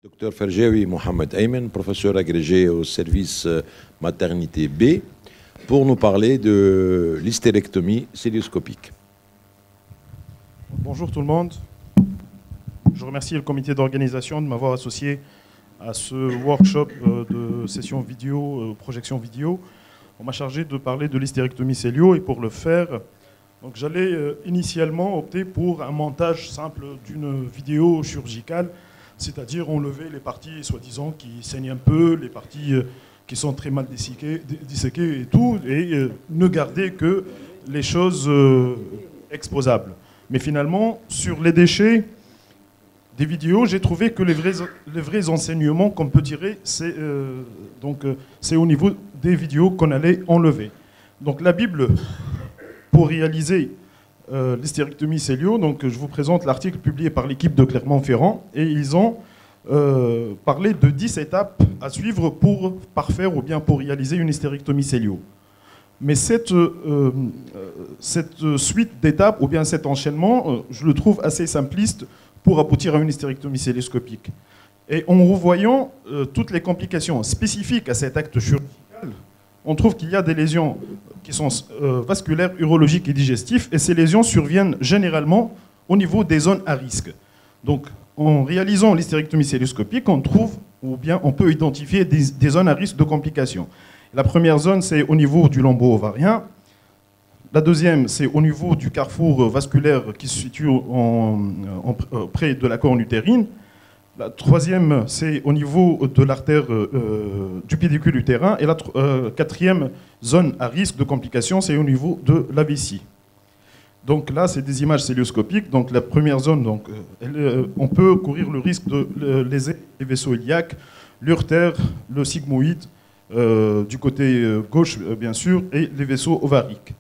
Docteur Ferjaoui Mohamed Aymen, professeur agrégé au service maternité B, pour nous parler de l'hystérectomie cœlioscopique. Bonjour tout le monde. Je remercie le comité d'organisation de m'avoir associé à ce workshop de session vidéo, projection vidéo. On m'a chargé de parler de l'hystérectomie cœlio et pour le faire, j'allais initialement opter pour un montage simple d'une vidéo chirurgicale, c'est-à-dire enlever les parties soi-disant qui saignent un peu, les parties qui sont très mal disséquées et tout, et ne garder que les choses exposables. Mais finalement, sur les déchets des vidéos, j'ai trouvé que les vrais enseignements qu'on peut tirer, c'est au niveau des vidéos qu'on allait enlever. Donc la Bible, pour réaliser l'hystérectomie cœlio, donc je vous présente l'article publié par l'équipe de Clermont-Ferrand, et ils ont parlé de 10 étapes à suivre pour parfaire ou bien pour réaliser une hystérectomie cœlio. Mais cette suite d'étapes, ou bien cet enchaînement, je le trouve assez simpliste pour aboutir à une hystérectomie cœlioscopique. Et en revoyant toutes les complications spécifiques à cet acte chirurgical, on trouve qu'il y a des lésions qui sont vasculaires, urologiques et digestifs, et ces lésions surviennent généralement au niveau des zones à risque. Donc, en réalisant l'hystérectomie cœlioscopique, on trouve, ou bien on peut identifier des zones à risque de complications. La première zone, c'est au niveau du lambeau ovarien. La deuxième, c'est au niveau du carrefour vasculaire qui se situe près de la corne utérine. La troisième, c'est au niveau de l'artère du pédicule utérin. Et la quatrième zone à risque de complications, c'est au niveau de la vessie. Donc là, c'est des images cœlioscopiques. Donc la première zone, on peut courir le risque de léser les vaisseaux iliaques, l'urtère, le sigmoïde, du côté gauche, bien sûr, et les vaisseaux ovariques.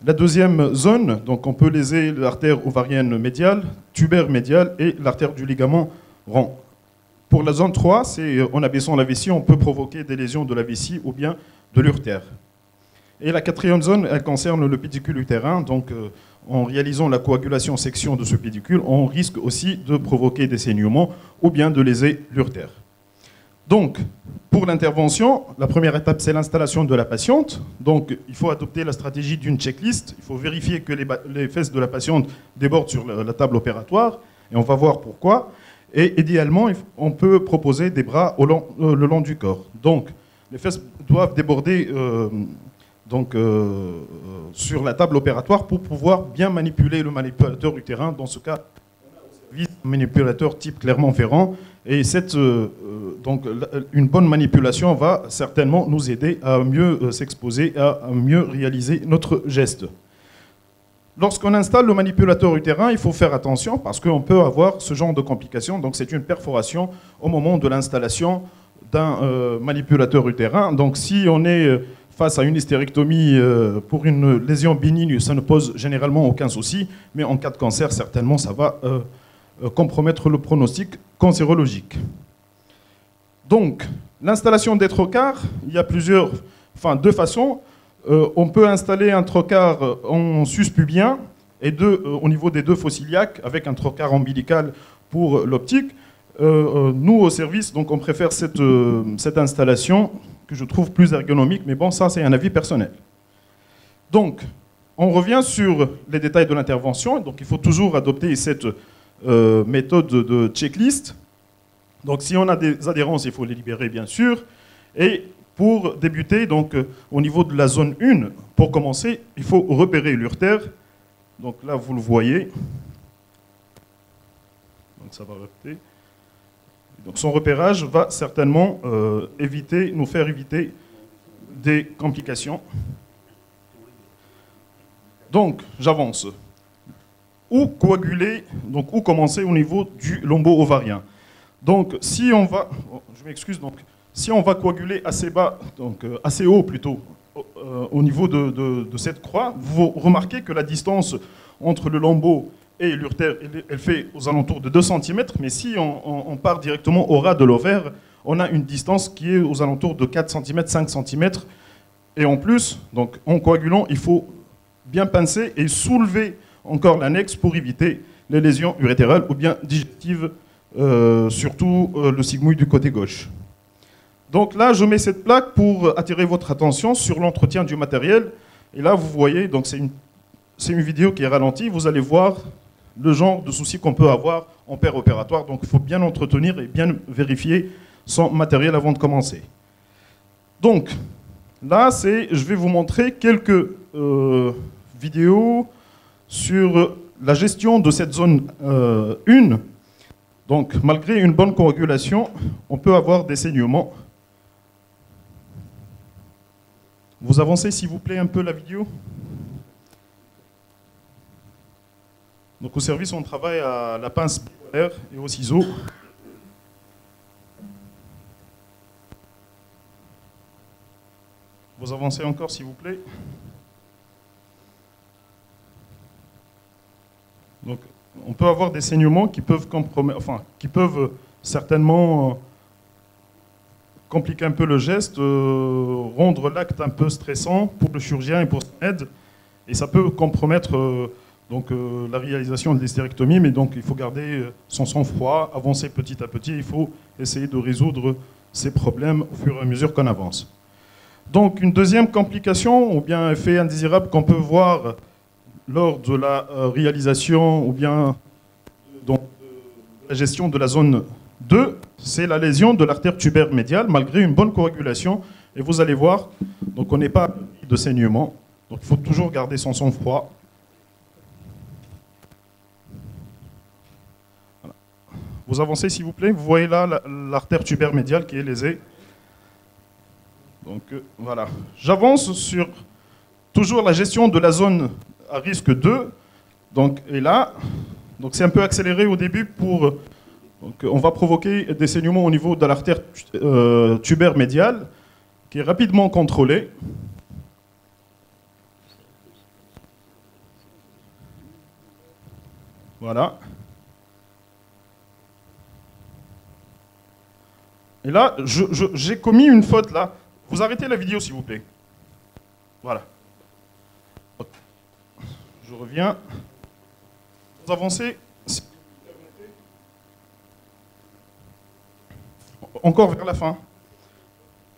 La deuxième zone, donc on peut léser l'artère ovarienne médiale, tubaire médial et l'artère du ligament rond. Pour la zone 3, c'est en abaissant la vessie, on peut provoquer des lésions de la vessie ou bien de l'urtère. Et la quatrième zone, elle concerne le pédicule utérin. Donc, en réalisant la coagulation-section de ce pédicule, on risque aussi de provoquer des saignements ou bien de léser l'urtère. Donc, pour l'intervention, la première étape, c'est l'installation de la patiente. Donc, il faut adopter la stratégie d'une checklist. Il faut vérifier que les fesses de la patiente débordent sur la table opératoire. Et on va voir pourquoi. Et idéalement, on peut proposer des bras le long du corps. Donc, les fesses doivent déborder sur la table opératoire pour pouvoir bien manipuler le manipulateur utérin. Dans ce cas, un manipulateur type Clermont-Ferrand. Et une bonne manipulation va certainement nous aider à mieux s'exposer, à mieux réaliser notre geste. Lorsqu'on installe le manipulateur utérin, il faut faire attention parce qu'on peut avoir ce genre de complications. Donc c'est une perforation au moment de l'installation d'un manipulateur utérin. Donc si on est face à une hystérectomie pour une lésion bénigne, ça ne pose généralement aucun souci. Mais en cas de cancer, certainement, ça va compromettre le pronostic cancérologique. Donc, l'installation des trocars, il y a deux façons. On peut installer un trocar en suspubien et au niveau des deux fosses iliaques avec un trocar ombilical pour l'optique. Nous, au service, donc, on préfère cette installation que je trouve plus ergonomique, mais bon, ça, c'est un avis personnel. Donc, on revient sur les détails de l'intervention. Donc, il faut toujours adopter cette méthode de checklist. Donc si on a des adhérences, il faut les libérer bien sûr. Et pour débuter, donc au niveau de la zone 1, pour commencer, il faut repérer l'urtère. Donc là, vous le voyez. Donc ça va répéter. Donc son repérage va certainement nous faire éviter des complications. Donc j'avance. Où coaguler, donc où commencer au niveau du lambeau ovarien. Donc si on va, je m'excuse, donc si on va coaguler assez bas, donc assez haut plutôt, au niveau de cette croix, vous remarquez que la distance entre le lambeau et l'urtère, elle fait aux alentours de 2 cm, mais si on part directement au ras de l'ovaire, on a une distance qui est aux alentours de 4 cm, 5 cm, et en plus, donc en coagulant, il faut bien pincer et soulever encore l'annexe pour éviter les lésions urétérales ou bien digestives surtout le sigmoïde du côté gauche. Donc là, je mets cette plaque pour attirer votre attention sur l'entretien du matériel. Et là, vous voyez, donc c'est une vidéo qui est ralentie. Vous allez voir le genre de soucis qu'on peut avoir en paire opératoire. Donc il faut bien entretenir et bien vérifier son matériel avant de commencer. Donc là, je vais vous montrer quelques vidéos sur la gestion de cette zone 1. Donc malgré une bonne coagulation, on peut avoir des saignements. Vous avancez s'il vous plaît un peu la vidéo. Donc au service, on travaille à la pince bipolaire et au ciseau. Vous avancez encore s'il vous plaît. Donc on peut avoir des saignements qui peuvent certainement compliquer un peu le geste, rendre l'acte un peu stressant pour le chirurgien et pour son aide. Et ça peut compromettre la réalisation de l'hystérectomie, mais donc il faut garder son sang-froid, avancer petit à petit, il faut essayer de résoudre ces problèmes au fur et à mesure qu'on avance. Donc une deuxième complication ou bien effet indésirable qu'on peut voir lors de la réalisation ou bien de la gestion de la zone 2, c'est la lésion de l'artère tubaire médiale malgré une bonne coagulation. Et vous allez voir, donc on n'est pas de saignement, donc il faut toujours garder son sang-froid. Voilà. Vous avancez s'il vous plaît, vous voyez là l'artère tubaire médiale qui est lésée. Donc voilà, j'avance sur toujours la gestion de la zone à risque 2. Donc, et là, c'est un peu accéléré au début pour... Donc, on va provoquer des saignements au niveau de l'artère tubaire médiale qui est rapidement contrôlée. Voilà. Et là, j'ai commis une faute là. Vous arrêtez la vidéo, s'il vous plaît. Voilà. Je reviens. Vous avancez. Encore vers la fin.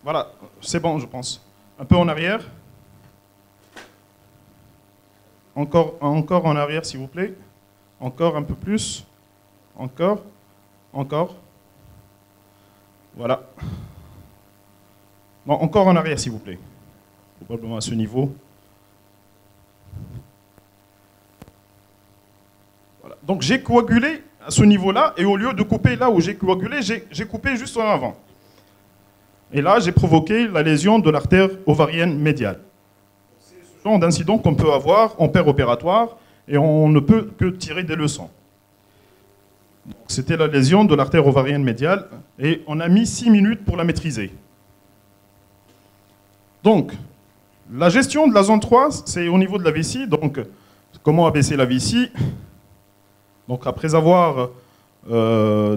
Voilà, c'est bon, je pense. Un peu en arrière. Encore en arrière, s'il vous plaît. Encore un peu plus. Encore. Voilà. Bon, encore en arrière, s'il vous plaît. Probablement à ce niveau. Voilà. Donc j'ai coagulé à ce niveau-là, et au lieu de couper là où j'ai coagulé, j'ai coupé juste en avant. Et là, j'ai provoqué la lésion de l'artère ovarienne médiale. C'est ce genre d'incident qu'on peut avoir en paire opératoire, et on ne peut que tirer des leçons. C'était la lésion de l'artère ovarienne médiale, et on a mis 6 minutes pour la maîtriser. Donc, la gestion de la zone 3, c'est au niveau de la vessie. Donc, comment abaisser la vessie? Donc, après avoir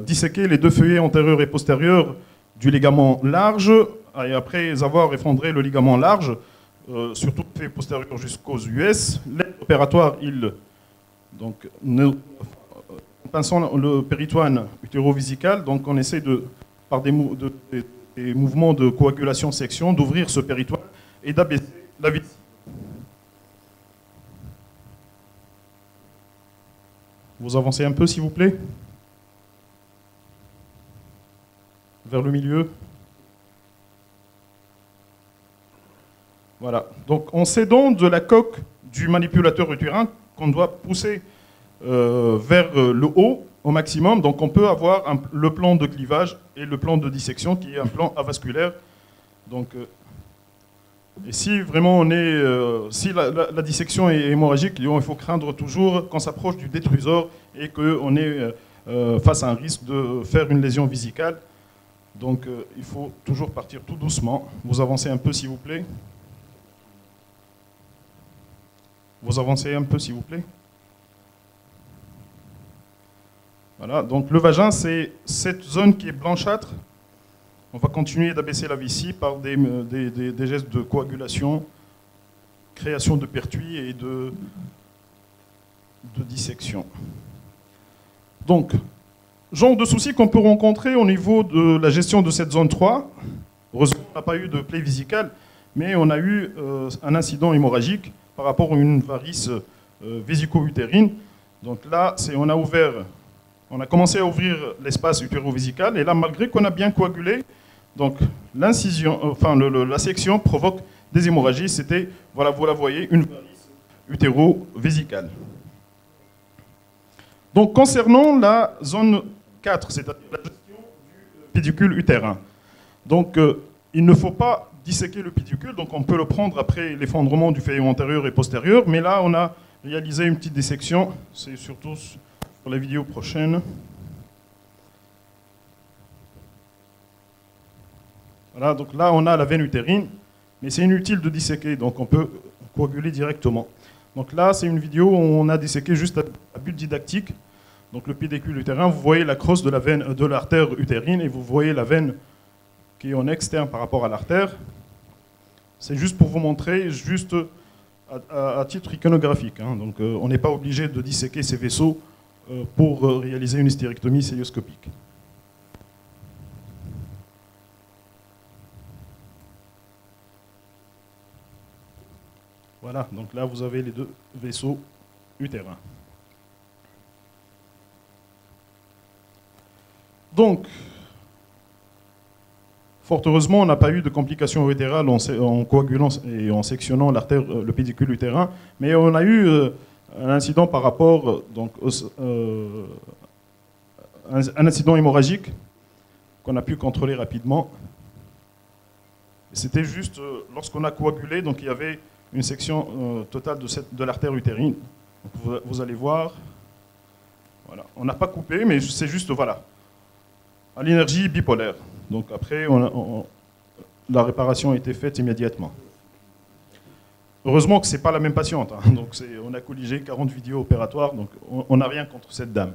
disséqué les deux feuillets antérieurs et postérieurs du ligament large, et après avoir effondré le ligament large, surtout le feuillet postérieur jusqu'aux US, l'aide opératoire, en pinçant le péritoine utérovisical, donc on essaie par des mouvements de coagulation-section, d'ouvrir ce péritoine et d'abaisser la vessie. Vous avancez un peu, s'il vous plaît. Vers le milieu. Voilà. Donc, en s'aidant de la coque du manipulateur utérin qu'on doit pousser vers le haut au maximum, donc on peut avoir le plan de clivage et le plan de dissection qui est un plan avasculaire. Donc, et si vraiment si la dissection est hémorragique, il faut craindre toujours qu'on s'approche du détrusor et qu'on est face à un risque de faire une lésion vésicale. Donc il faut toujours partir tout doucement. Vous avancez un peu s'il vous plaît. Vous avancez un peu s'il vous plaît. Voilà, donc le vagin, c'est cette zone qui est blanchâtre. On va continuer d'abaisser la vessie par des gestes de coagulation, création de pertuis et de dissection. Donc, genre de soucis qu'on peut rencontrer au niveau de la gestion de cette zone 3. Heureusement, on n'a pas eu de plaie vésicale, mais on a eu un incident hémorragique par rapport à une varice vésico-utérine. Donc là, on a commencé à ouvrir l'espace utéro-vésical, et là, malgré qu'on a bien coagulé, donc l'incision, la section provoque des hémorragies. C'était, voilà, vous la voyez, une varice utéro-vésicale. Donc concernant la zone 4, c'est-à-dire la gestion du pédicule utérin. Donc il ne faut pas disséquer le pédicule, donc on peut le prendre après l'effondrement du faisceau antérieur et postérieur, mais là on a réalisé une petite dissection, c'est surtout sur la vidéo prochaine. Voilà, donc là on a la veine utérine, mais c'est inutile de disséquer, donc on peut coaguler directement. Donc là c'est une vidéo où on a disséqué juste à but didactique. Donc le pédicule utérin, vous voyez la crosse de la veine de l'artère utérine et vous voyez la veine qui est en externe par rapport à l'artère. C'est juste pour vous montrer, juste à titre iconographique. Hein. Donc on n'est pas obligé de disséquer ces vaisseaux pour réaliser une hystérectomie cœlioscopique. Voilà, donc là vous avez les deux vaisseaux utérins. Donc, fort heureusement, on n'a pas eu de complications utérales en coagulant et en sectionnant l'artère, le pédicule utérin, mais on a eu un incident par rapport, un incident hémorragique qu'on a pu contrôler rapidement. C'était juste lorsqu'on a coagulé, donc il y avait une section totale de l'artère utérine. Donc, vous allez voir, voilà. On n'a pas coupé, mais c'est juste, voilà, à l'énergie bipolaire. Donc après, la réparation a été faite immédiatement. Heureusement que ce n'est pas la même patiente. Hein. Donc on a colligé 40 vidéos opératoires, donc on n'a rien contre cette dame.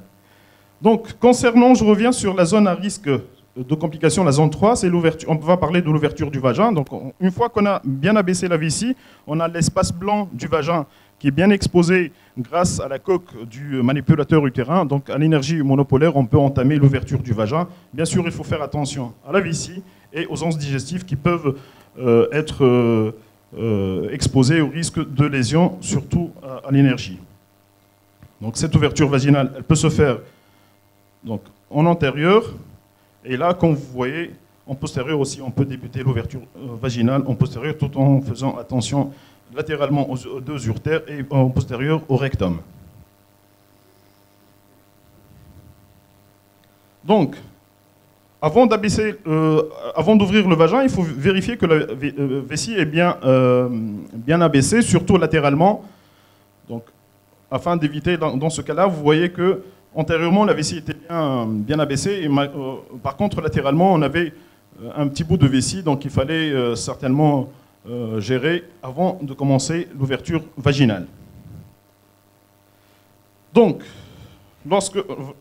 Donc concernant, je reviens sur la zone à risque de complications, la zone 3, c'est l'ouverture. On va parler de l'ouverture du vagin. Donc une fois qu'on a bien abaissé la vessie, on a l'espace blanc du vagin qui est bien exposé grâce à la coque du manipulateur utérin. Donc à l'énergie monopolaire, on peut entamer l'ouverture du vagin. Bien sûr, il faut faire attention à la vessie et aux onces digestives qui peuvent être exposées au risque de lésion, surtout à l'énergie. Donc cette ouverture vaginale, elle peut se faire donc, en antérieur. Et là, comme vous voyez, en postérieur aussi, on peut débuter l'ouverture vaginale en postérieur tout en faisant attention latéralement aux deux uretères et en postérieur au rectum. Donc, avant d'ouvrir le vagin, il faut vérifier que la vessie est bien abaissée, surtout latéralement. Donc, afin d'éviter, dans ce cas-là, vous voyez que antérieurement, la vessie était bien abaissée. Et, par contre, latéralement, on avait un petit bout de vessie, donc il fallait certainement gérer avant de commencer l'ouverture vaginale. Donc,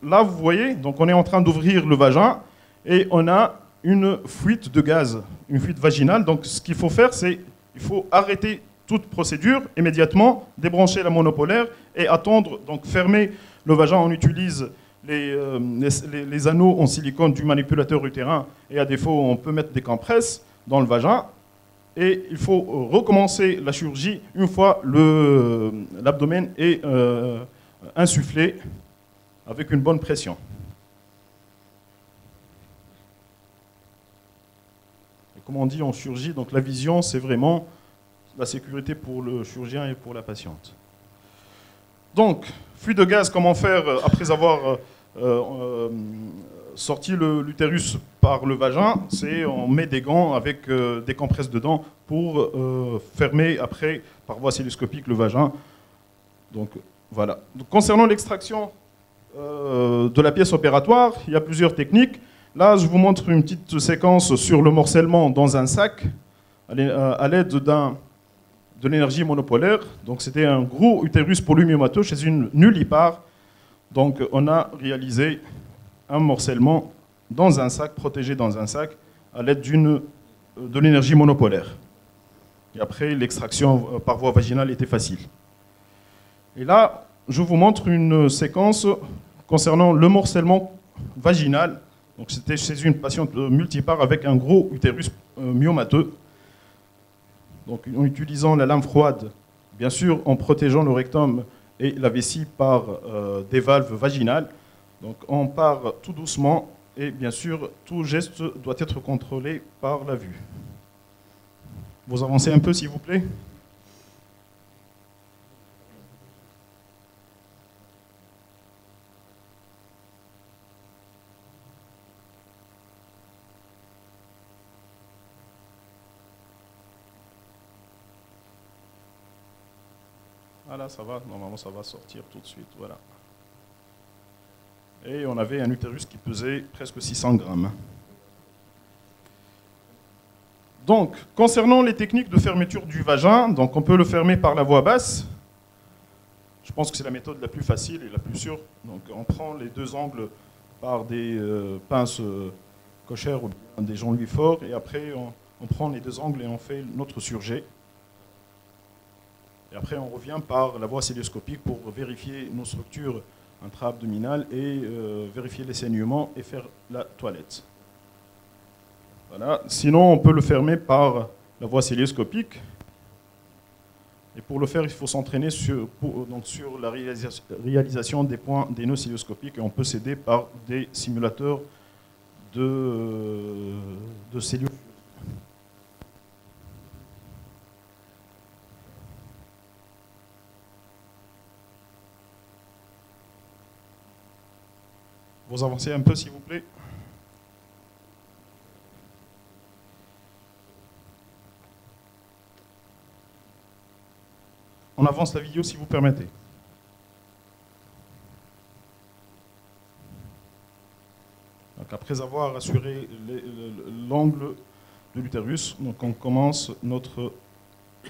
là, vous voyez, donc on est en train d'ouvrir le vagin et on a une fuite de gaz, une fuite vaginale. Donc, ce qu'il faut faire, c'est il faut arrêter toute procédure immédiatement, débrancher la monopolaire et attendre, donc fermer le vagin. On utilise les anneaux en silicone du manipulateur utérin et à défaut, on peut mettre des compresses dans le vagin. Et il faut recommencer la chirurgie une fois l'abdomen est insufflé avec une bonne pression. Et comme on dit en chirurgie, donc la vision, c'est vraiment la sécurité pour le chirurgien et pour la patiente. Donc, fuite de gaz, comment faire après avoir sorti l'utérus par le vagin? C'est on met des gants avec des compresses dedans pour fermer après par voie cœlioscopique le vagin. Donc voilà. Donc, concernant l'extraction de la pièce opératoire, il y a plusieurs techniques. Là, je vous montre une petite séquence sur le morcellement dans un sac à l'aide de l'énergie monopolaire. Donc c'était un gros utérus polymyémateux chez une nullipare. Donc on a réalisé un morcellement dans un sac, protégé dans un sac, à l'aide de l'énergie monopolaire. Et après, l'extraction par voie vaginale était facile. Et là, je vous montre une séquence concernant le morcellement vaginal. Donc c'était chez une patiente multipare avec un gros utérus myomateux. Donc en utilisant la lame froide, bien sûr en protégeant le rectum et la vessie par des valves vaginales. Donc on part tout doucement et bien sûr tout geste doit être contrôlé par la vue. Vous avancez un peu s'il vous plaît. Voilà, ça va, normalement ça va sortir tout de suite, voilà. Et on avait un utérus qui pesait presque 600 grammes. Donc, concernant les techniques de fermeture du vagin, donc on peut le fermer par la voie basse. Je pense que c'est la méthode la plus facile et la plus sûre. Donc on prend les deux angles par des pinces cochères ou bien des joncs forts et après on prend les deux angles et on fait notre surjet. Et après, on revient par la voie cœlioscopique pour vérifier nos structures intra-abdominales et vérifier les saignements et faire la toilette. Voilà. Sinon, on peut le fermer par la voie cœlioscopique. Et pour le faire, il faut s'entraîner sur la réalisation des points des nœuds cœlioscopiques et on peut s'aider par des simulateurs de cellulose. Vous avancez un peu, s'il vous plaît. On avance la vidéo, si vous permettez. Donc, après avoir assuré l'angle de l'utérus, donc on commence notre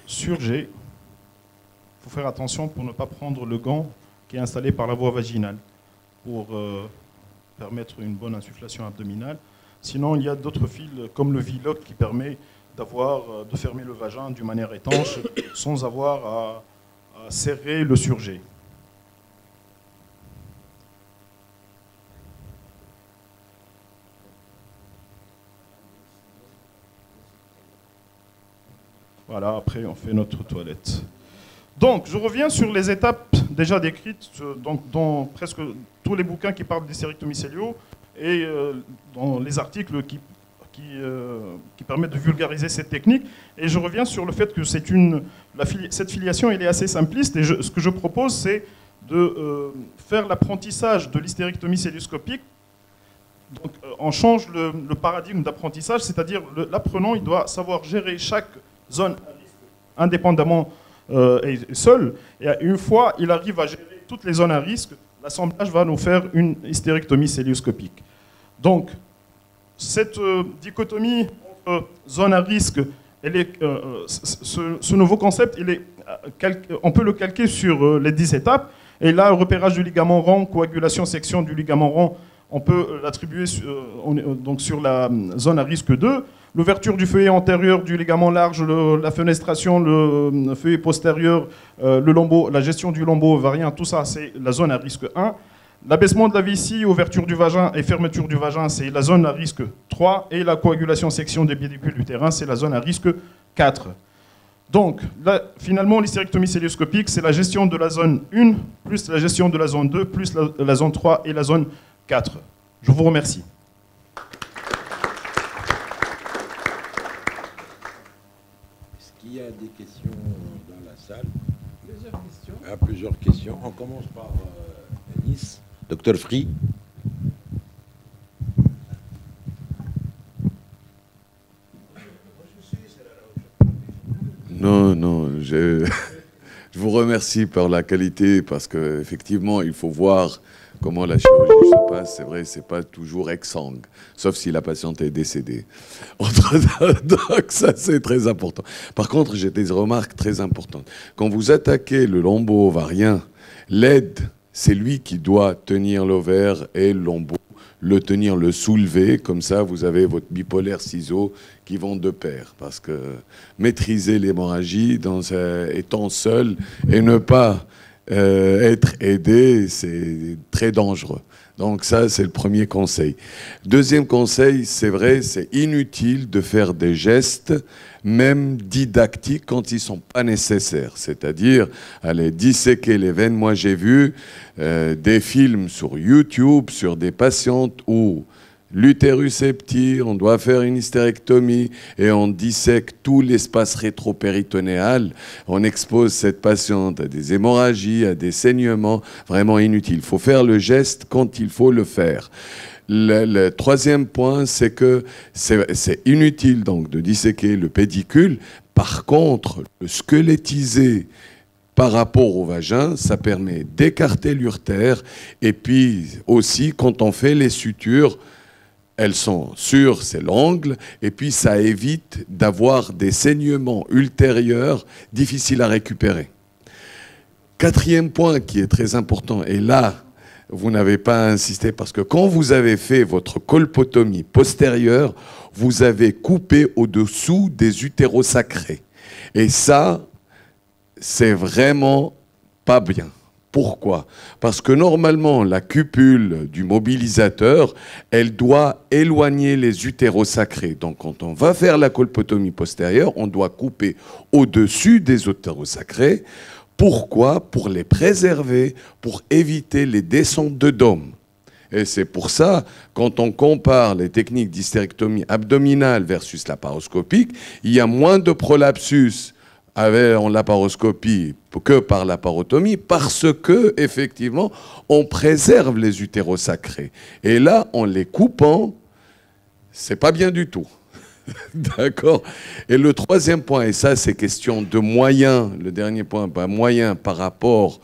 surjet. Il faut faire attention pour ne pas prendre le gant qui est installé par la voie vaginale pour permettre une bonne insufflation abdominale. Sinon, il y a d'autres fils comme le V-lock qui permet de fermer le vagin d'une manière étanche sans avoir à serrer le surjet. Voilà, après on fait notre toilette. Donc, je reviens sur les étapes déjà décrites dans presque tous les bouquins qui parlent d'hystérectomie cellio et dans les articles qui permettent de vulgariser cette technique. Et je reviens sur le fait que cette filiation elle est assez simpliste. Et ce que je propose, c'est de faire l'apprentissage de l'hystérectomie cœlioscopique. Donc, on change le paradigme d'apprentissage, c'est-à-dire l'apprenant il doit savoir gérer chaque zone indépendamment et seul. Et une fois il arrive à gérer toutes les zones à risque, l'assemblage va nous faire une hystérectomie cœlioscopique. Donc, cette dichotomie entre zone à risque, ce nouveau concept, on peut le calquer sur les 10 étapes. Et là, repérage du ligament rond, coagulation, section du ligament rond, on peut l'attribuer sur la zone à risque 2. L'ouverture du feuillet antérieur du ligament large, la fenestration, le feuillet postérieur, la gestion du lombo ovarien, tout ça, c'est la zone à risque 1. L'abaissement de la vessie, ouverture du vagin et fermeture du vagin, c'est la zone à risque 3. Et la coagulation-section des pédicules du terrain, c'est la zone à risque 4. Donc, là, finalement, l'hystérectomie cœlioscopique, c'est la gestion de la zone 1, plus la gestion de la zone 2, plus la zone 3 et la zone 4. Je vous remercie. Est-ce qu'il y a des questions dans la salle? Plusieurs questions. Plusieurs questions. On commence par Nice. Docteur Free. Non, je vous remercie par la qualité parce qu'effectivement, il faut voir comment la chirurgie se passe. C'est vrai, c'est pas toujours exsangue, sauf si la patiente est décédée. Donc ça, c'est très important. Par contre, j'ai des remarques très importantes. Quand vous attaquez le lombo ovarien, l'aide, c'est lui qui doit tenir l'ovaire et le lombo, le soulever, comme ça vous avez votre bipolaire ciseau qui vont de pair. Parce que maîtriser l'hémorragie étant seul et ne pas être aidé, c'est très dangereux. Donc ça, c'est le premier conseil. Deuxième conseil, c'est vrai, c'est inutile de faire des gestes, même didactiques, quand ils ne sont pas nécessaires. C'est-à-dire, aller disséquer les veines. Moi, j'ai vu des films sur YouTube, sur des patientes où l'utérus est petit, on doit faire une hystérectomie et on dissèque tout l'espace rétropéritonéal. On expose cette patiente à des hémorragies, à des saignements, vraiment inutiles. Il faut faire le geste quand il faut le faire. Le troisième point, c'est que c'est inutile donc de disséquer le pédicule. Par contre, le squelettiser par rapport au vagin, ça permet d'écarter l'urtère. Et puis aussi, quand on fait les sutures, elles sont sûres, c'est l'angle, et puis ça évite d'avoir des saignements ultérieurs difficiles à récupérer. Quatrième point qui est très important, et là, vous n'avez pas insisté, parce que quand vous avez fait votre colpotomie postérieure, vous avez coupé au-dessous des utérosacrés. Et ça, c'est vraiment pas bien. Pourquoi? Parce que normalement, la cupule du mobilisateur, elle doit éloigner les utérosacrés. Donc, quand on va faire la colpotomie postérieure, on doit couper au-dessus des utérosacrés. Pourquoi? Pour les préserver, pour éviter les descentes de dôme. Et c'est pour ça, quand on compare les techniques d'hystérectomie abdominale versus laparoscopique, il y a moins de prolapsus en laparoscopie que par laparotomie, parce que effectivement on préserve les utérosacrés. Et là, en les coupant, c'est pas bien du tout. D'accord. Et le troisième point, et ça c'est question de moyens, le dernier point, moyen par rapport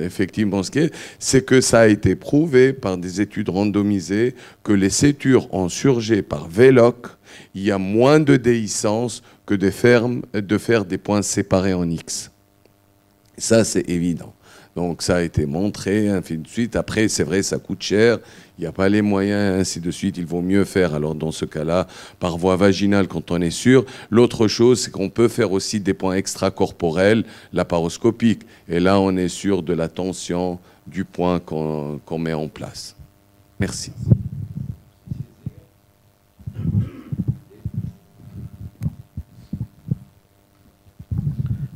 effectivement ce qui est, c'est que ça a été prouvé par des études randomisées que les cétures en surjet par VLOC, il y a moins de déhiscence que de faire des points séparés en X. Ça, c'est évident. Donc, ça a été montré, ainsi de suite. Après, c'est vrai, ça coûte cher. Il n'y a pas les moyens, ainsi de suite. Il vaut mieux faire, alors, dans ce cas-là, par voie vaginale, quand on est sûr. L'autre chose, c'est qu'on peut faire aussi des points extracorporels, laparoscopiques. Et là, on est sûr de la tension du point qu'on met en place. Merci.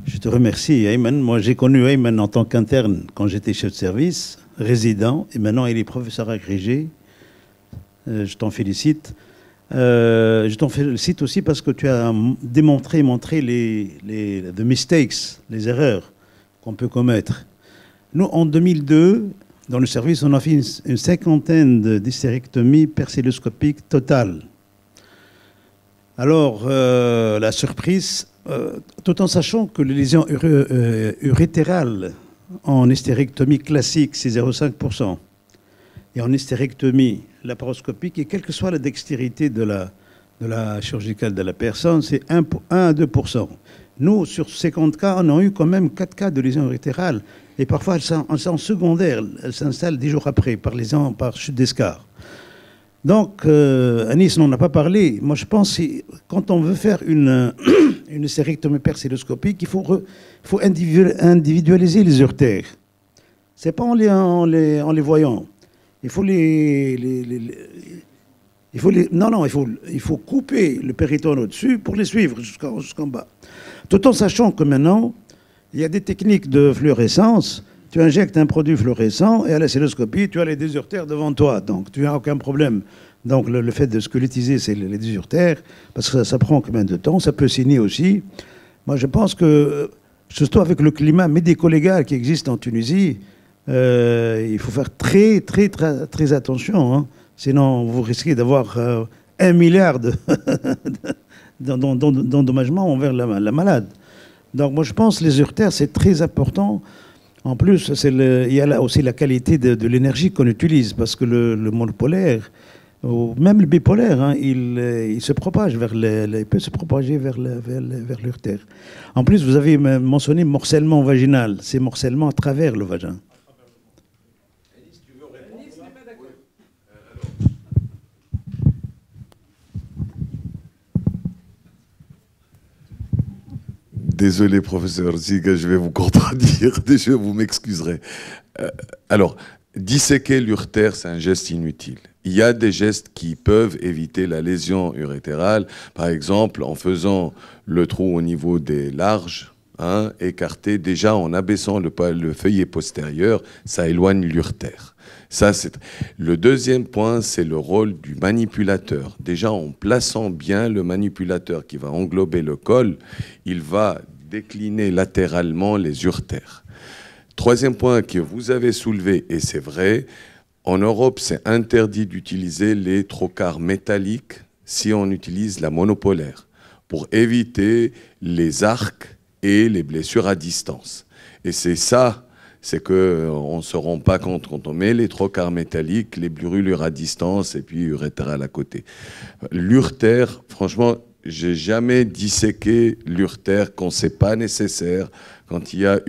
Je te remercie, Ayman. Moi, j'ai connu Ayman en tant qu'interne quand j'étais chef de service, résident, et maintenant il est professeur agrégé. Je t'en félicite. Je t'en félicite aussi parce que tu as montré the mistakes, les erreurs qu'on peut commettre. Nous, en 2002, dans le service, on a fait une cinquantaine d'hystérectomies percelloscopiques totales. Alors, la surprise, tout en sachant que les lésions urétérales en hystérectomie classique, c'est 0,5%, et en hystérectomie laparoscopique, et quelle que soit la dextérité de la chirurgicale de la personne, c'est 1 à 2%. Nous, sur 50 cas, on a eu quand même 4 cas de lésions urétérales, et parfois elles sont secondaires, elles s'installent 10 jours après, par chute d'escar. Donc, Anis n'en a pas parlé. Moi, je pense que quand on veut faire une hystérectomie percelloscopique, il faut individualiser les urtères. Ce n'est pas en les voyant. Il faut il faut couper le péritone au-dessus pour les suivre jusqu'en bas. Tout en sachant que maintenant, il y a des techniques de fluorescence. Tu injectes un produit fluorescent et à la celloscopie, tu as les désurtères devant toi. Donc, tu n'as aucun problème. Donc, le fait de squelettiser, c'est les désurtères, parce que ça prend combien de temps? Ça peut saigner aussi. Moi, je pense que, surtout avec le climat médico-légal qui existe en Tunisie, il faut faire très, très, très, très attention. Hein. Sinon, vous risquez d'avoir 1 milliard d'endommagements envers la malade. Donc, moi, je pense que les urtères, c'est très important. En plus, il y a là aussi la qualité de l'énergie qu'on utilise, parce que le monopolaire, ou même le bipolaire, hein, il se propage il peut se propager vers l'urtère. En plus, vous avez mentionné morcellement vaginal. C'est morcellement à travers le vagin. Désolé, professeur Ziga, je vais vous contredire. Déjà, vous m'excuserez. Alors, disséquer l'urtère, c'est un geste inutile. Il y a des gestes qui peuvent éviter la lésion urétérale, par exemple en faisant le trou au niveau des larges, hein, écarté, déjà en abaissant le feuillet postérieur, ça éloigne l'urtère. Ça, le deuxième point, c'est le rôle du manipulateur. Déjà, en plaçant bien le manipulateur qui va englober le col, il va décliner latéralement les urtères. Troisième point que vous avez soulevé, et c'est vrai, en Europe, c'est interdit d'utiliser les trocars métalliques si on utilise la monopolaire pour éviter les arcs et les blessures à distance. Et c'est ça, c'est qu'on ne se rend pas compte quand on met les trocars métalliques, les brûlures à distance et puis urétérale à côté. L'urtère, franchement, j'ai jamais disséqué l'urtère quand c'est pas nécessaire, quand il y a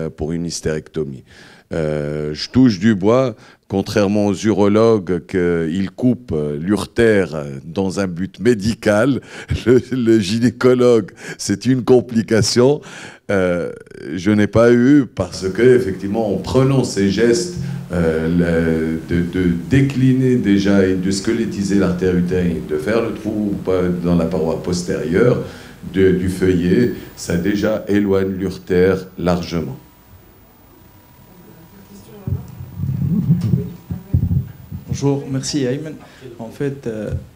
pour une hystérectomie. Je touche du bois, contrairement aux urologues qu'ils coupent l'urtère dans un but médical. Le gynécologue, c'est une complication. Je n'ai pas eu parce que, effectivement, en prenant ces gestes de décliner déjà et de squelettiser l'artère utérine, de faire le trou dans la paroi postérieure du feuillet, ça déjà éloigne l'urtère largement. Bonjour, merci Ayman. En fait,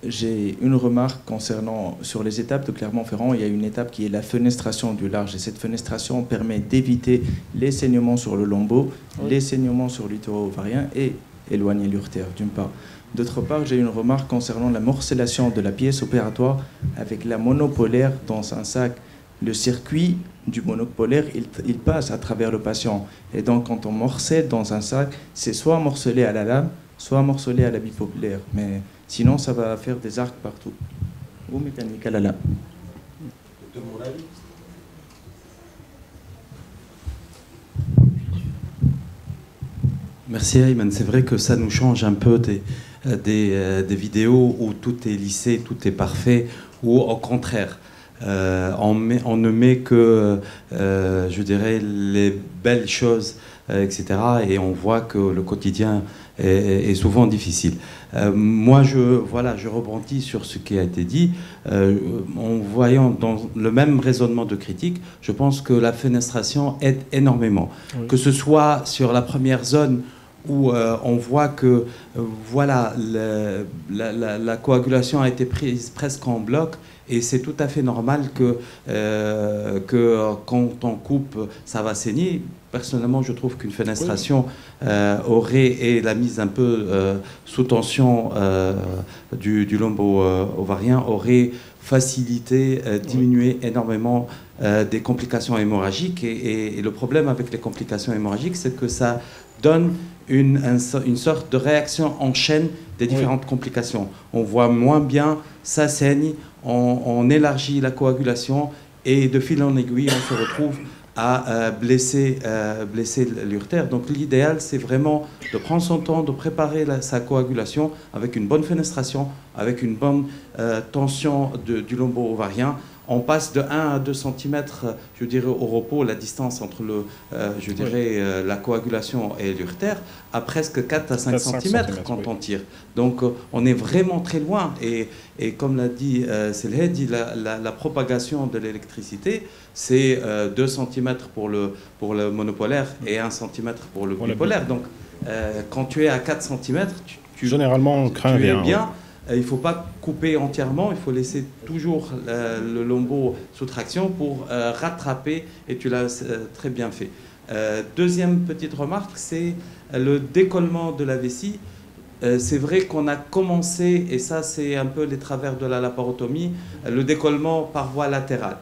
j'ai une remarque concernant sur les étapes de Clermont-Ferrand. Il y a une étape qui est la fenestration du large. Et cette fenestration permet d'éviter les saignements sur le lambeau, les saignements sur l'utero-ovarien et éloigner l'urtère, d'une part. D'autre part, j'ai une remarque concernant la morcellation de la pièce opératoire avec la monopolaire dans un sac. Le circuit du monopolaire, il passe à travers le patient. Et donc, quand on morcelle dans un sac, c'est soit morcelé à la lame, soit morcelé à la bipolaire. Mais sinon, ça va faire des arcs partout. Ou mécanique à la lame. De mon avis. Merci Ayman. C'est vrai que ça nous change un peu des vidéos où tout est lissé, tout est parfait, ou au contraire. On ne met que, je dirais, les belles choses, etc. Et on voit que le quotidien est souvent difficile. Moi, je rebondis sur ce qui a été dit. En voyant dans le même raisonnement de critique, je pense que la fenestration aide énormément. Oui. Que ce soit sur la première zone où on voit que la coagulation a été prise presque en bloc. Et c'est tout à fait normal que quand on coupe, ça va saigner. Personnellement, je trouve qu'une fenestration et la mise un peu sous tension du lombo ovarien aurait facilité, diminué énormément des complications hémorragiques. Et le problème avec les complications hémorragiques, c'est que ça donne une sorte de réaction en chaîne des différentes complications. On voit moins bien, ça saigne, on élargit la coagulation et de fil en aiguille, on se retrouve à blesser l'urtère. Donc l'idéal, c'est vraiment de prendre son temps, de préparer sa coagulation avec une bonne fenestration, avec une bonne tension du lombo ovarien. On passe de 1 à 2 cm, je dirais, au repos, la distance entre la coagulation et l'urtère, à presque 4 à 5 cm quand on tire. Donc, on est vraiment très loin. Et comme l'a dit Selhedi, la propagation de l'électricité, c'est 2 cm pour le monopolaire et 1 cm pour le bipolaire. Donc, quand tu es à 4 cm, généralement, on craint rien. Bien. Il ne faut pas couper entièrement, il faut laisser toujours le lombo sous traction pour rattraper, et tu l'as très bien fait. Deuxième petite remarque, c'est le décollement de la vessie. C'est vrai qu'on a commencé, et ça c'est un peu les travers de la laparotomie, le décollement par voie latérale.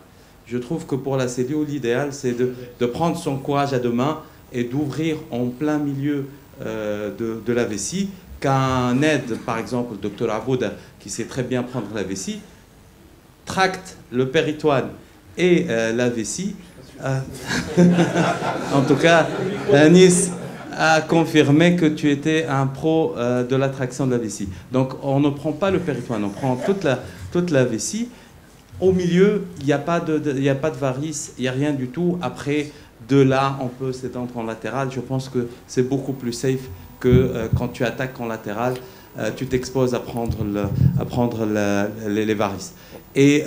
Je trouve que pour la cellule, l'idéal c'est de prendre son courage à deux mains et d'ouvrir en plein milieu de la vessie, qu'un aide, par exemple, le docteur Abouda, qui sait très bien prendre la vessie, tracte le péritoine et la vessie. En tout cas, Anis a confirmé que tu étais un pro de la traction de la vessie. Donc, on ne prend pas le péritoine, on prend toute la vessie. Au milieu, il n'y a pas de varice, il n'y a rien du tout. Après, de là, on peut s'étendre en latéral. Je pense que c'est beaucoup plus safe que quand tu attaques en latéral, tu t'exposes à prendre les varices. Et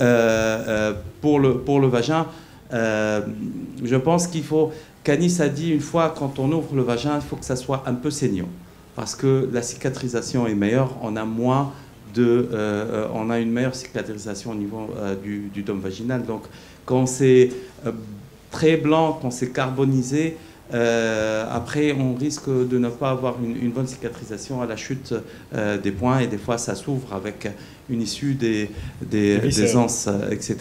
pour le vagin, je pense qu'il faut... Canis a dit une fois, quand on ouvre le vagin, il faut que ça soit un peu saignant. Parce que la cicatrisation est meilleure, on a une meilleure cicatrisation au niveau du dôme vaginal. Donc, quand c'est très blanc, quand c'est carbonisé, après, on risque de ne pas avoir une bonne cicatrisation à la chute des points, et des fois, ça s'ouvre avec une issue des anses, etc.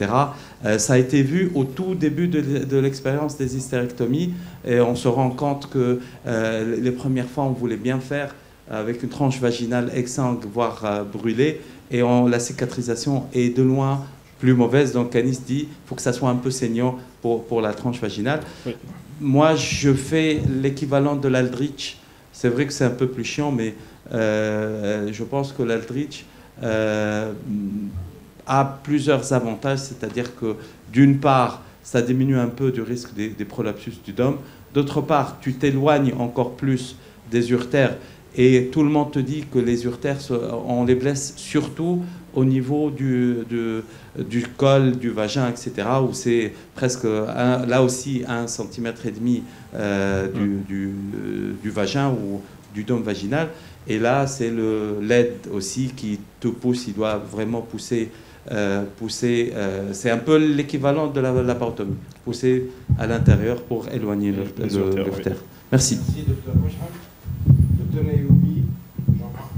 Ça a été vu au tout début de l'expérience des hystérectomies, et on se rend compte que les premières fois, on voulait bien faire avec une tranche vaginale exsangue, voire brûlée, et la cicatrisation est de loin plus mauvaise. Donc Canis dit qu'il faut que ça soit un peu saignant pour la tranche vaginale. Oui. Moi, je fais l'équivalent de l'Aldrich. C'est vrai que c'est un peu plus chiant, mais je pense que l'Aldrich a plusieurs avantages. C'est-à-dire que, d'une part, ça diminue un peu du risque des prolapsus du dôme. D'autre part, tu t'éloignes encore plus des urtères. Et tout le monde te dit que les urtères, on les blesse surtout au niveau du col, du vagin, etc., où c'est presque, là aussi, 1,5 cm du vagin ou du dôme vaginal. Et là, c'est le LED aussi qui te pousse, il doit vraiment pousser. C'est un peu l'équivalent de la laparotomie, pousser à l'intérieur pour éloigner l'urtère. Oui. Merci. Merci, docteur Bochman. Docteur Nayoumi, Jean-Marc.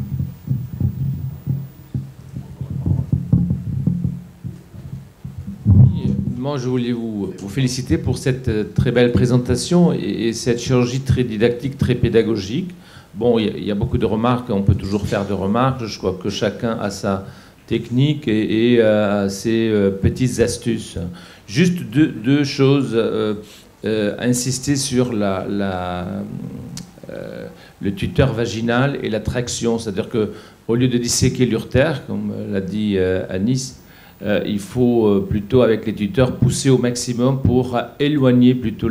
Moi, je voulais vous féliciter pour cette très belle présentation et cette chirurgie très didactique, très pédagogique. Bon, il y a beaucoup de remarques, on peut toujours faire de remarques. Je crois que chacun a sa technique et ses petites astuces. Juste deux choses. Insister sur le tuteur vaginal et la traction. C'est-à-dire qu'au lieu de disséquer l'urtère, comme l'a dit Anis, il faut plutôt, avec les tuteurs, pousser au maximum pour éloigner plutôt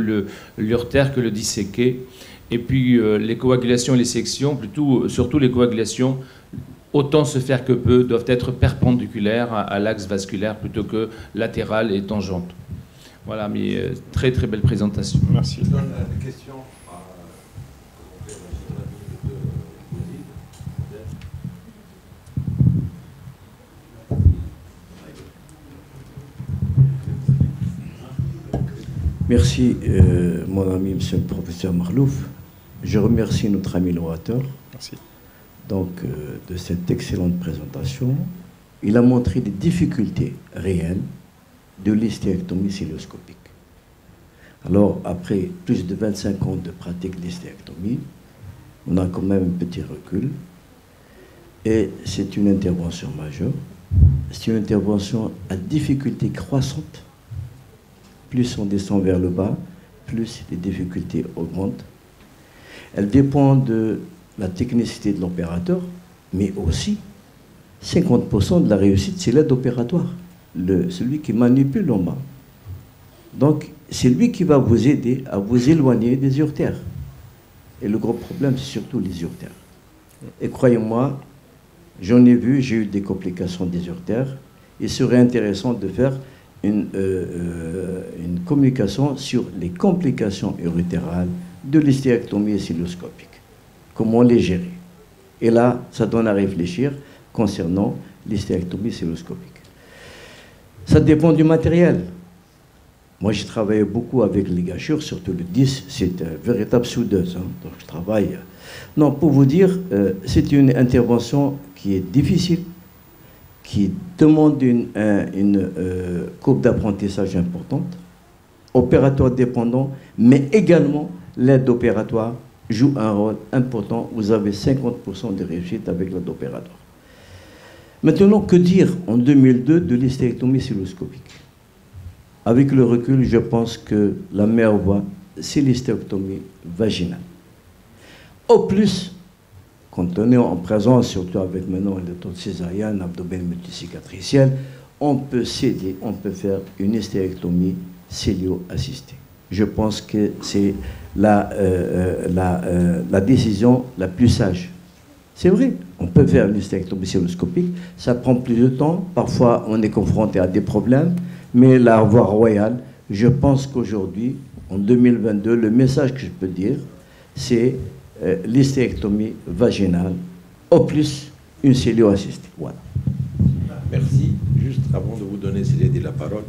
l'urtère que le disséquer. Et puis les coagulations et les sections, surtout les coagulations, autant se faire que peu, doivent être perpendiculaires à l'axe vasculaire plutôt que latérales et tangentes. Voilà, mais très très belle présentation. Merci. Je donne la question. Merci, mon ami, monsieur le professeur Marlouf. Je remercie notre ami l'orateur. Merci. Donc, de cette excellente présentation. Il a montré des difficultés réelles de l'hystérectomie cœlioscopique. Alors, après plus de 25 ans de pratique de l'hystérectomie, on a quand même un petit recul. Et c'est une intervention majeure. C'est une intervention à difficulté croissante. Plus on descend vers le bas, plus les difficultés augmentent. Elle dépend de la technicité de l'opérateur, mais aussi 50% de la réussite, c'est l'aide opératoire, celui qui manipule en bas. Donc, c'est lui qui va vous aider à vous éloigner des urtères. Et le gros problème, c'est surtout les urtères. Et croyez-moi, j'en ai vu, j'ai eu des complications des urtères. Il serait intéressant de faire une communication sur les complications urtérales de l'hystérectomie cœlioscopique. Comment les gérer? Et là, ça donne à réfléchir concernant l'hystérectomie cœlioscopique. Ça dépend du matériel. Moi, j'ai travaillé beaucoup avec les ligachures, surtout le 10, c'est une véritable soudeuse. Hein, donc, je travaille. Non, pour vous dire, c'est une intervention qui est difficile, qui demande une courbe d'apprentissage importante, opératoire dépendant, mais également l'aide opératoire joue un rôle important. Vous avez 50% de réussite avec l'aide opératoire. Maintenant, que dire en 2002 de l'hystérectomie cœlioscopique? Avec le recul, je pense que la meilleure voie, c'est l'hystérectomie vaginale. Au plus, quand on est en présence, surtout avec maintenant les taux de césarienne, abdomen multicicatriciel, on peut céder, on peut faire une hystérectomie célio-assistée. Je pense que c'est la décision la plus sage. C'est vrai, on peut faire une hystérectomie célioscopique, ça prend plus de temps, parfois on est confronté à des problèmes, mais la voie royale, je pense qu'aujourd'hui, en 2022, le message que je peux dire, c'est l'hystérectomie vaginale, au plus une célio-assistée. Voilà. Merci. Juste avant de vous donner, s'il y a la parole,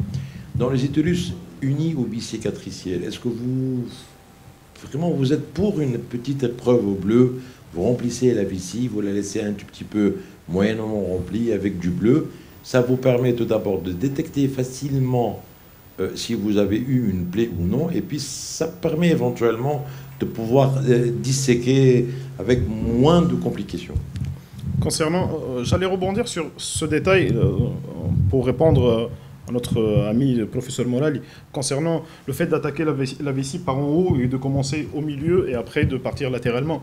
dans les utérus unis ou bicicatriciels, est-ce que vous êtes pour une petite épreuve au bleu? Vous remplissez la vessie, vous la laissez un tout petit peu moyennement remplie avec du bleu. Ça vous permet tout d'abord de détecter facilement si vous avez eu une plaie ou non, et puis ça permet éventuellement de pouvoir disséquer avec moins de complications. Concernant, j'allais rebondir sur ce détail pour répondre à notre ami le professeur Morali, concernant le fait d'attaquer la vessie par en haut et de commencer au milieu et après de partir latéralement.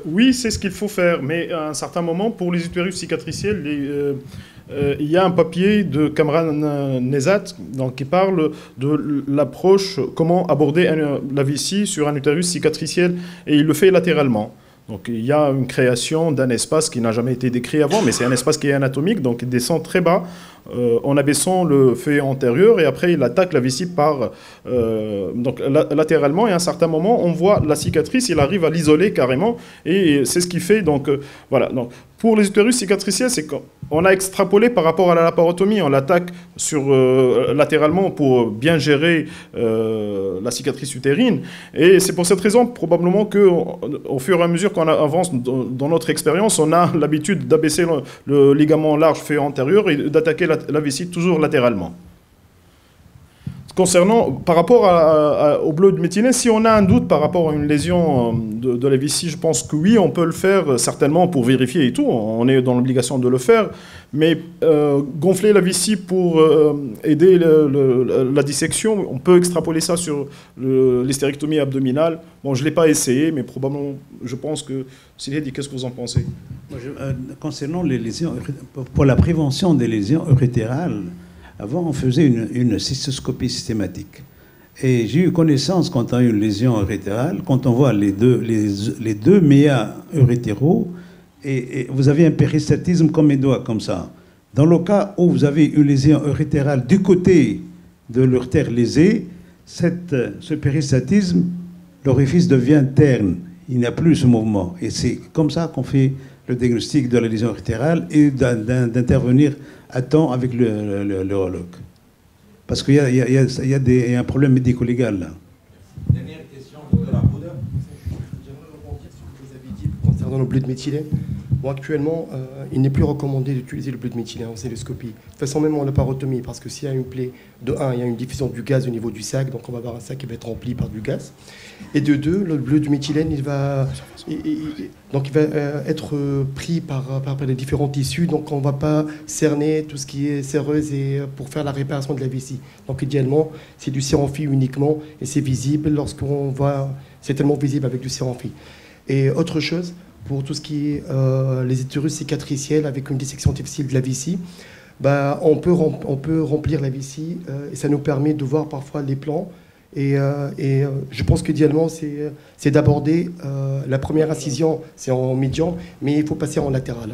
Oui, c'est ce qu'il faut faire, mais à un certain moment, pour les utérus cicatriciels, il y a un papier de Kamran Nezat qui parle de l'approche, comment aborder la vessie sur un utérus cicatriciel, et il le fait latéralement. Donc il y a une création d'un espace qui n'a jamais été décrit avant, mais c'est un espace qui est anatomique, donc il descend très bas en abaissant le fait antérieur, et après il attaque la vessie latéralement, et à un certain moment on voit la cicatrice, il arrive à l'isoler carrément, et c'est ce qui fait, voilà. Donc, pour les utérus cicatriciels, c'est qu'on a extrapolé par rapport à la laparotomie, on l'attaque latéralement pour bien gérer la cicatrice utérine, et c'est pour cette raison probablement qu'au fur et à mesure qu'on avance dans notre expérience, on a l'habitude d'abaisser le ligament large fait antérieur et d'attaquer la vessie toujours latéralement. Concernant, par rapport au bleu de méthylène, si on a un doute par rapport à une lésion de la vessie, je pense que oui, on peut le faire certainement pour vérifier et tout, on est dans l'obligation de le faire, mais gonfler la vessie pour aider la dissection, on peut extrapoler ça sur l'hystérectomie abdominale. Bon, je ne l'ai pas essayé, mais probablement, je pense que... Sylvie, qu'est-ce que vous en pensez? Concernant les lésions, pour la prévention des lésions urétérales, avant, on faisait une cystoscopie systématique. Et j'ai eu connaissance, quand on a une lésion urétérale, quand on voit les deux méas urétéraux, et vous avez un péristatisme comme mes doigts, comme ça. Dans le cas où vous avez une lésion urétérale du côté de l'urtère lésée, ce péristatisme, l'orifice devient terne. Il n'y a plus ce mouvement. Et c'est comme ça qu'on fait le diagnostic de la lésion urétérale et d'intervenir à temps avec l'urologue. Parce qu'il y a un problème médico-légal là. Dernière question, Dr. Abouda. J'aimerais rebondir sur ce que vous avez dit concernant le bleu de méthylène. Bon, actuellement, il n'est plus recommandé d'utiliser le bleu de méthylène en cystoscopie. De toute façon, même en laparotomie, parce que s'il y a une plaie, de 1, il y a une diffusion du gaz au niveau du sac, donc on va avoir un sac qui va être rempli par du gaz. Et de 2, le bleu de méthylène, il va être pris par les différents tissus, donc on ne va pas cerner tout ce qui est séreuse et pour faire la réparation de la vessie. Donc idéalement, c'est du séramphi uniquement, et c'est visible lorsqu'on voit, c'est tellement visible avec du séramphi. Et autre chose, pour tout ce qui est les utérus cicatriciels avec une dissection difficile de la vessie, on peut remplir la vessie et ça nous permet de voir parfois les plans. Et je pense qu'idéalement, c'est d'aborder la première incision, c'est en médian, mais il faut passer en latéral.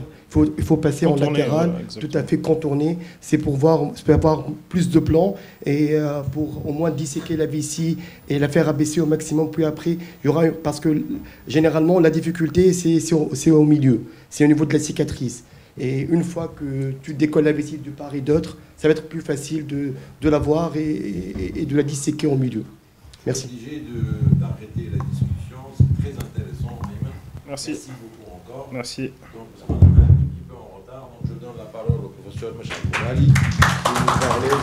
Il faut passer en latéral, tout à fait contourné. C'est pour avoir plus de plans et pour au moins disséquer la vessie et la faire abaisser au maximum. Puis après, il y aura, parce que généralement, la difficulté, c'est au milieu, c'est au niveau de la cicatrice. Et une fois que tu décolles la vessie de part et d'autre, ça va être plus facile de la voir et de la disséquer au milieu. Merci. Obligé d'arrêter la discussion, c'est très intéressant. Merci. Merci beaucoup encore. Merci. Donc, on est un petit peu en retard, donc je donne la parole au professeur Machar Morali qui nous parlait de...